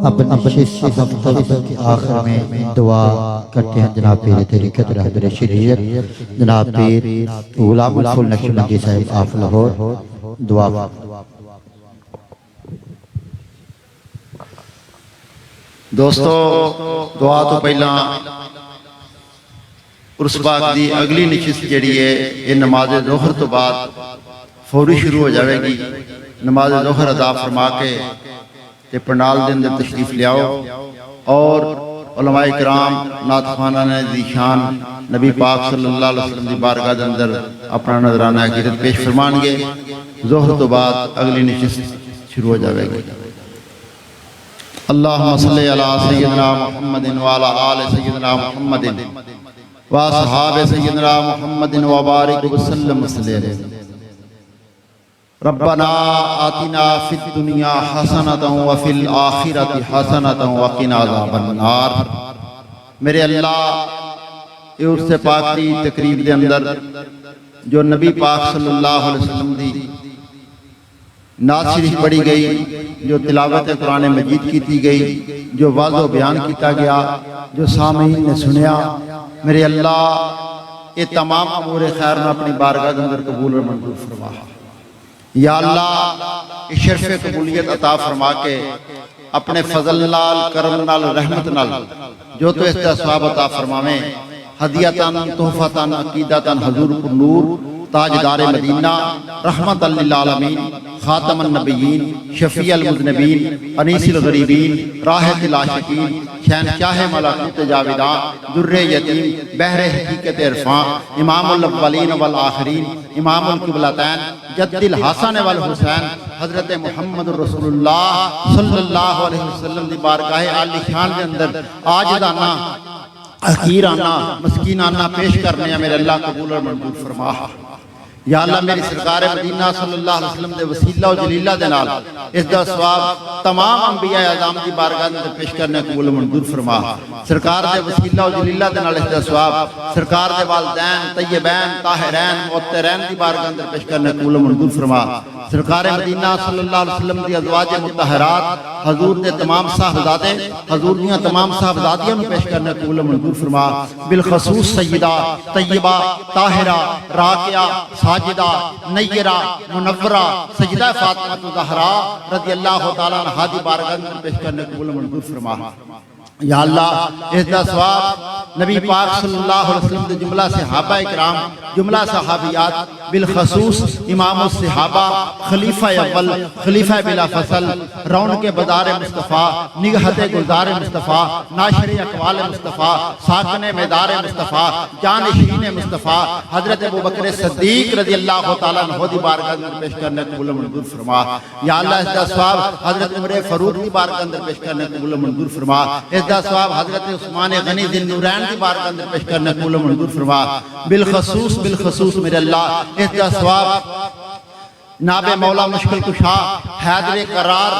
اپنے ہفتہ کے آخر میں دعا کرتے ہیں جناب پیر طریقت رہبر شریعت جناب پیر غلام الفضل نقشبندی صاحب آف لاہور دعا دوستو دعا تو پہلا عرس پاک دی اگلی نشست جڑی ہے یہ نماز ظہر تو بعد فوری شروع ہو جاوے گی نماز ظہر ادا فرما کے تے پنڈال دے اندر تشریف لیاؤ اور علماء کرام نعت خوانہ نے دی شان نبی پاک صلی اللہ علیہ وسلم دی بارگاہ دے اندر اپنا نظرانہ عقیدت پیش فرمان گے ظہر تو بعد اگلی نشست شروع ہو جاوے گی اللہم صلی علی سیدنا محمد وعلی آل سیدنا محمد واصحاب سیدنا محمد وبارک وسلم وسلم ربنا آتنا فی الدنیا حسنۃ وفی الآخرۃ حسنۃ وقنا عذاب النار۔ میرے اللہ یہ عرس پاک کی تقریب دے اندر جو نبی پاک صلی اللہ علیہ وسلم دی نعت شریف پڑھی گئی جو تلاوت قرآن مجید کی گئی جو واضح و بیان کیتا گیا جو سامعین نے سنیا میرے اللہ یہ تمام امور خیر میں اپنی بارگاہ کے اندر قبول اور منظور فرما یا اللہ اس شرف قبولیت عطا فرما کے اپنے فضل نال کرم نال رحمت نال جو تو اس کا ثواب عطا فرماویں ہدیتاً تحفتاً عقیدتاً حضور پر نور تاجدار مدینہ رحمت للعالمین خاتم النبیین شفیع المذنبین انیس الغریبین راحت العاشقین شہنشاہ ملکوت جاویداں در یتیم بحر حقیقت عرفاں امام الاولین والآخرین امام القبلتین جد الحسن والحسین حضرت محمد رسول اللہ صلی اللہ علیہ وسلم دی بارگاہ عالی شان کے اندر عاجزانہ حقیرانہ مسکینانہ پیش کرنے ہیں میرے اللہ قبول اور منظور فرما یا اللہ میری سرکار مدینہ صلی اللہ علیہ وسلم دے وسیلہ و جلیلہ دے نال اس دا ثواب تمام انبیاء اعظام دی بارگاہ دے پیش کرنے قبول و منظور فرما سرکار دے وسیلہ و جلیلہ دے نال اس دا ثواب سرکار دے والدین طیبین طاہرین معطرین دی بارگاہ دے پیش کرنے قبول و منظور فرما سرکار مدینہ صلی اللہ علیہ وسلم دی ازواج مطہرات حضور دے تمام صاحبزادے حضور دیاں تمام صاحبزادیاں نو پیش کرنے قبول و منظور فرما بالخصوص سیدہ طیبہ طاہرہ راقیہ ساجدہ نیرہ منورہ سجدہ فاطمہ زہرا رضی اللہ تعالیٰ عنہ دی بارگاہ میں پیش کرنے قبول و منظور فرما یا اللہ اس دا ثواب نبی پاک صلی اللہ علیہ وسلم دے جملہ صحابہ اکرام جملہ صحابیات بالخصوص امام الصحابہ خلیفہ اول خلیفہ بلا فصل رون کے بدار مصطفیٰ نگہت گلزار مصطفیٰ ناشر اقوال مصطفیٰ ساکن میدار مصطفیٰ جانشین مصطفیٰ حضرت ابوبکر صدیق رضی اللہ تعالیٰ عنہ دی بارگاہ میں پیش کرنے قبول و منظور فرما یا اللہ اس دا ثواب حضرت عمر فاروق دی بارگاہ اندر پیش کرنے قبول و منظور فرما اس دا ثواب حضرت عثمان غنی ذی النورین دی بارگاہ اندر پیش کرنے قبول و منظور فرما بالخصوص میرے اللہ اس دا ثواب ناب مولا مشکل کشا حیدر قرار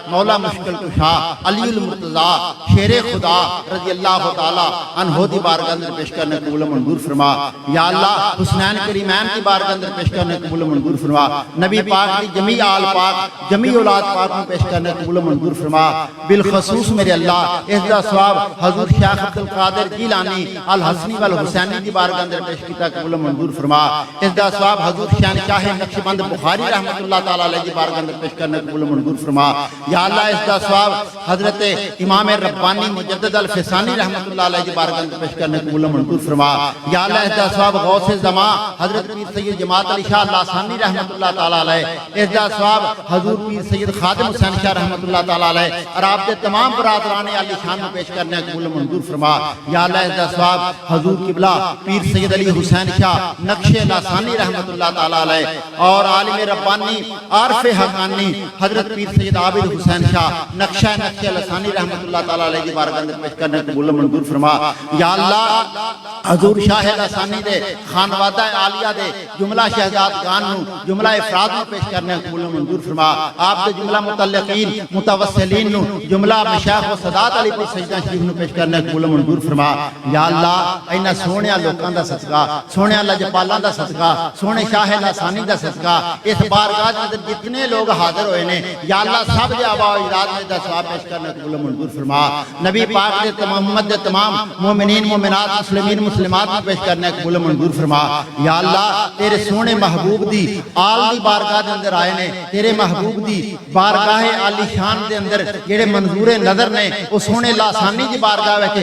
مولا مشکل کشا علی المرتضی شیر خدا رضی اللہ تعالی عنہ دی بارگاہ اندر پیش کرنے قبول و منظور فرما یا اللہ حسنین کریمین کی بارگاہ اندر پیش کرنے قبول و منظور فرما نبی پاک دی جمیع آل پاک جمیع اولاد پاک میں پیش کرنے قبول و منظور فرما بالخصوص میرے اللہ اس دا ثواب حضور شیخ عبدالقادر جیلانی الحسنی والحسینی دی بارگاہ اندر پیش کیتا قبول و منظور فرما اس دا ثواب حضور شہنشاہ نقشبند بخاری رحمت اللہ تعالیٰ علیہ دی بارگاہ اندر پیش کرنے قبول و منظور فرما یا اللہ اس دا ثواب حضرت امام ربانی مجدد الفسانی رحمت اللہ علیہ دی بارگاہ اندر پیش کرنے قبول و منظور فرما یا اللہ اس دا ثواب غوث زمان حضرت پیر سید جماعت علی شاہ لاسانی رحمت اللہ تعالیٰ علیہ اس دا ثواب حضور پیر سید خادم حسین شاہ رحمت اللہ تعالیٰ علیہ اور آپ دے تمام برادران علی شان میں پیش کرنے قبول و منظور فرما یا اللہ اس دا ثواب حضور قبلہ پیر سید علی حسین شاہ نقش لاسانی رحمت اللہ تعالیٰ علیہ اور عالم ربانی عارف حقانی حضرت پیر سید عابد حسین شاہ نقشہ لسانی رحمت اللہ تعالیٰ علیہ کی بارگاہ اندر پیش کرنے قبول و منظور فرما یا اللہ حضور شاہ لسانی دے خانوادہ عالیہ دے جملہ شہزادگان نو جملہ افراد نو پیش کرنے قبول و منظور فرما آپ دے جملہ متعلقین متوسلین نو جملہ مشایخ و صدات علی پر سجدہ شریف نو پیش کرنے قبول و منظور فرما یا اللہ اینا سونے لوکاں دا صدقہ سونے اللہ جپالاں دا صدقہ سونے شاہ لسانی دا صدقہ اس بارگاہ کے اندر جتنے لوگ حاضر ہوئے نے یا اللہ سب دے آباء و اجداد میں دا ثواب پیش کرنا قبول و منظور فرما نبی پاک دے محمد دے تمام مومنین مومنات مسلمین مسلمات میں پیش کرنا قبول و منظور فرما یا اللہ تیرے سونے محبوب دی آل دی بارگاہ دے اندر آئے نے تیرے محبوب دی بارگاہ عالی شان دے اندر جڑے منظور نظر نے وہ سونے لاسانی دی بارگاہ وچ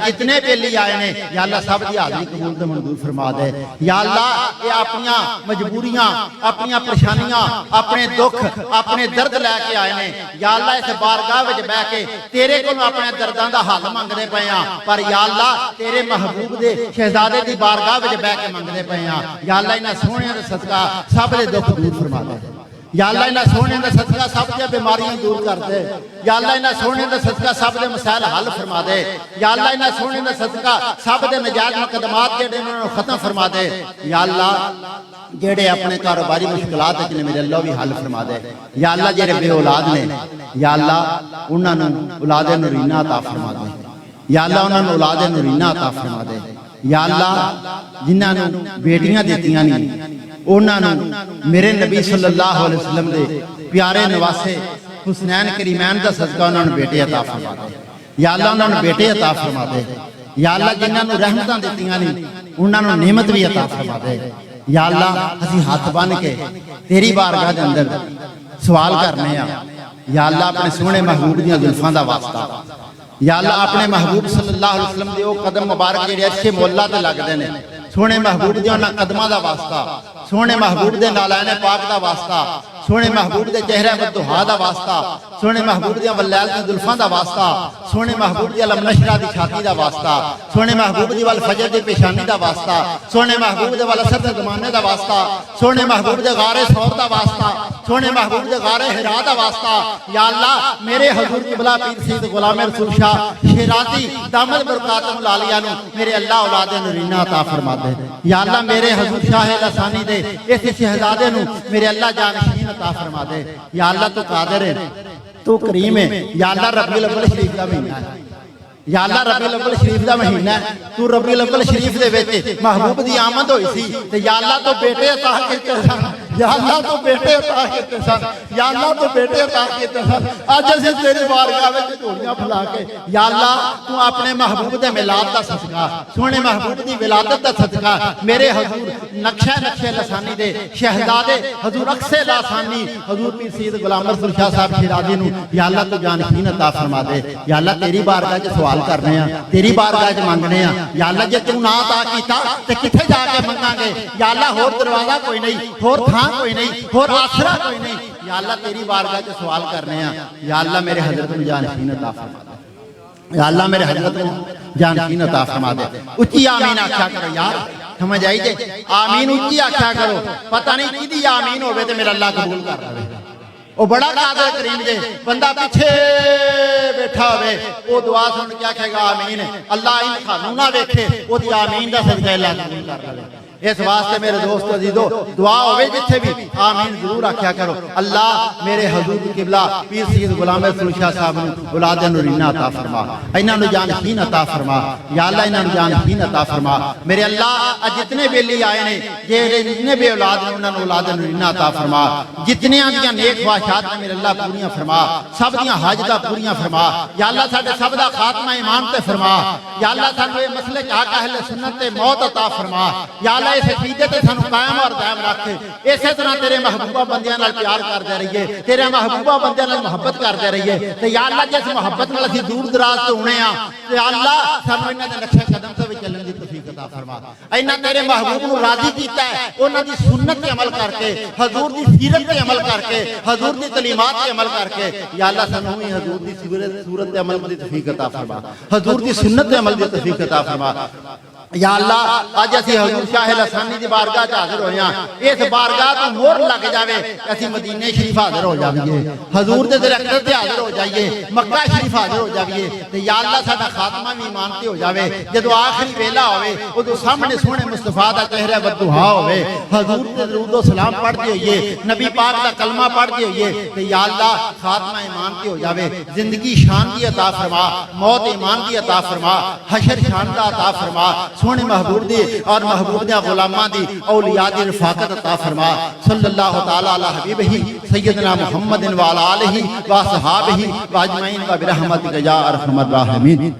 جتنے بیلی آئے نے یا اللہ سب دی حاضری قبول تے منظور فرما دے یا اللہ یہ اپنی مجبوریاں اپنی پریشانیاں اپنے دکھ اپنے درد لے کے آئے نے یا اللہ اس بارگاہ وچ بیٹھ کے تیرے کولوں اپنے درداں دا حل منگدے پئے ہاں پر یا اللہ تیرے محبوب دے شہزادے دی بارگاہ وچ بیٹھ کے منگدے پئے ہاں یا اللہ انہاں سونیاں دے صدقہ سب دے دکھ دور فرما دے یا اللہ انہاں سونے دے صدقہ سب دے بیماریاں دور کر دے یا اللہ انہاں سونے دے صدقہ سب دے مسائل حل فرما دے یا اللہ انہاں سونے دے صدقہ سب دے نجات مقدمات جڑے انہاں نوں ختم فرما دے یا اللہ جڑے اپنے کاروباری مشکلات وچ نے میرے اللہ بھی حل فرما دے یا اللہ جڑے بے اولاد نے یا اللہ انہاں نوں اولاد نورینہ عطا فرما دے یا اللہ انہاں نوں اولاد نورینہ عطا فرما دے یا اللہ جنہاں نوں بیٹیاں دتیاں نہیں انہاں نوں میرے نبی صلی اللہ علیہ وسلم دے پیارے نواسے حسنین کریمین دا صدقہ انہاں نوں بیٹے عطا فرما دے یا اللہ انہاں نوں بیٹے عطا فرما دے یا اللہ جنہاں نوں رحمتاں دتیاں نہیں انہاں نوں نعمت بھی عطا فرما دے یا اللہ اسی ہاتھ بن کے تیری بارگاہ دے اندر سوال کرنے ہاں یا اللہ اپنے سونے محبوب دیاں زلفاں دا واسطہ یا اللہ اپنے محبوب صلی اللہ علیہ وسلم دے او قدم مبارک جڑے اچھے مولا تے لگدے نے سونے محبوب دیاں قدماں دا واسطہ سونے محبوب دے نالائن پاک دا واسطہ سونے محبوب دے چہرہ والدہا دا واسطہ سونے محبوب دے واللیل دے زلفاں دا واسطہ سونے محبوب دے لمنشرہ دی چھاتی دا واسطہ سونے محبوب دے والفجر دے پیشانی دا واسطہ سونے محبوب دے والاسر دے زمانے دا واسطہ سونے محبوب دے غار سور دا واسطہ سونے محبوب دے غار حرا دا واسطہ یا اللہ میرے حضور قبلہ پیر سید غلام رسول شاہ شیرازی دامت برکاتم العالیہ نو میرے اللہ اولاد نورینہ عطا فرما دے یا اللہ میرے حضور شاہ لسانی دے اس شہزادے نو میرے اللہ جانشین عطا فرما دے یا اللہ تو قادر ہے تو کریم ہے یا اللہ ربیع الاول شریف دا مہینہ ہے یا اللہ ربیع الاول شریف دا مہینہ ہے تو ربیع الاول شریف دے وچ محبوب دی آمد ہوئی سی تے یا اللہ تو بیٹے عطا کیتے سن یا اللہ تو بیٹے عطا کیتے سن یا اللہ تو بیٹے عطا کیتے سن اج اسی تیری بارگاہ وچ جھولیاں پھلا کے یا اللہ تو اپنے محبوب دے میلاد دا صدقہ سونے محبوب دی ولادت دا صدقہ میرے حضور نقشہ لسانی دے شہزادے حضور اقصے لاسانی حضور پیر سید غلام رسول شاہ صاحب شیرازی نو یا اللہ تو جانشین عطا فرما دے یا اللہ تیری بارگاہ وچ سوال کرنے ہیں تیری بارگاہ وچ منگنے ہیں یا اللہ جے تو نہ عطا کیتا تے کتھے جا کے منگاں گے یا اللہ ہور دروازہ کوئی نہیں ہور تھاں کوئی نہیں ہور آسرا کوئی نہیں یا اللہ تیری بارگاہ وچ سوال کرنے ہیں یا اللہ میرے حضرت نو جانشین عطا فرما دے یا اللہ میرے حضرت نو جانشین عطا فرما دے اچھی آمین آکھیا کرو یار سمجھ آئی جے آمین اچھی آکھیا کرو پتہ نہیں کیدی آمین ہوے تے میرا اللہ قبول کر لے وہ بڑا قادر کریم جے بندہ پیچھے بیٹھا ہوئے وہ دعا سن کیا کہے گا آمین اللہ ان خانوں نہ دیکھے وہ دی آمین دا صدقہ اللہ قبول کر لے اس واسطے میرے دوست عزیزو دعا ہوئے جتھے بھی آمین ضرور آکھیا کرو اللہ میرے حضور قبلہ پیر سید غلام رسول شاہ صاحب نو اولاد نورینہ عطا فرما انہاں نو جانشین عطا فرما یا اللہ انہاں نو جانشین عطا فرما میرے اللہ جتنے بیلی آئے نے جتنے بے اولاد نے انہاں نو اولاد نورینہ عطا فرما جتنے دیاں نیک خواہشات نے میرے اللہ پوریاں فرما سب دیاں حاجتاں پوریاں فرما یا اللہ ساڈے سب دا خاتمہ ایمان تے فرما یا اللہ سانو اے مسئلے حق اہل سنت تے موت عطا فرما یا اللہ اس عقیدے تے سانو قائم اور دائم رکھ اسی طرح تیرے محبوبہ بندیاں نال پیار کردے رہیے تیرے محبوبہ بندیاں نال محبت کردے رہیے تے یا اللہ جس محبت نال اسی دور دراز تو ہونے ہاں تے اللہ سانو انہاں دے نقشے قدم تے وچ چلن دی توفیق عطا فرما انہاں تیرے محبوب نو راضی کیتا ہے انہاں دی سنت تے عمل کر کے حضور دی سیرت تے عمل کر کے حضور دی تعلیمات تے عمل کر کے یا اللہ سانو ہی حضور دی صورت تے عمل دی توفیق عطا فرما حضور دی سنت تے عمل دی توفیق عطا فرما یا اللہ آج اسی حضور شاہ لسانی دی بارگاہ حاضر ہوئے ہیں اس بارگاہ تو مور لگ جاوے اسی مدینہ شریف حاضر ہو جائیے حضور دے درختر تے حاضر ہو جائیے مکہ شریف حاضر ہو جائیے تے یا اللہ ساڈا خاتمہ بھی ایمان تے ہو جاوے جدو آخری ویلا ہوئے ادو سامنے سونے مصطفیٰ دا چہرہ بددعا ہوئے حضور تے درود و سلام پڑھ دی ہوئیے نبی پاک دا کلمہ پڑھ دی ہوئیے تے یا اللہ خاتمہ ایمان تے ہو جاوے زندگی شان دی عطا فرما موت ایمان دی عطا فرما حشر شان دا عطا فرما سونے محبوب دی اور محبوب دیا غلاماں دی اولیاء دی رفاقت عطا فرما صلی اللہ تعالی علی حبیبہ سیدنا محمد و علی آلہ و اصحابہ و اجمعین و برحمتک یا ارحم الراحمین.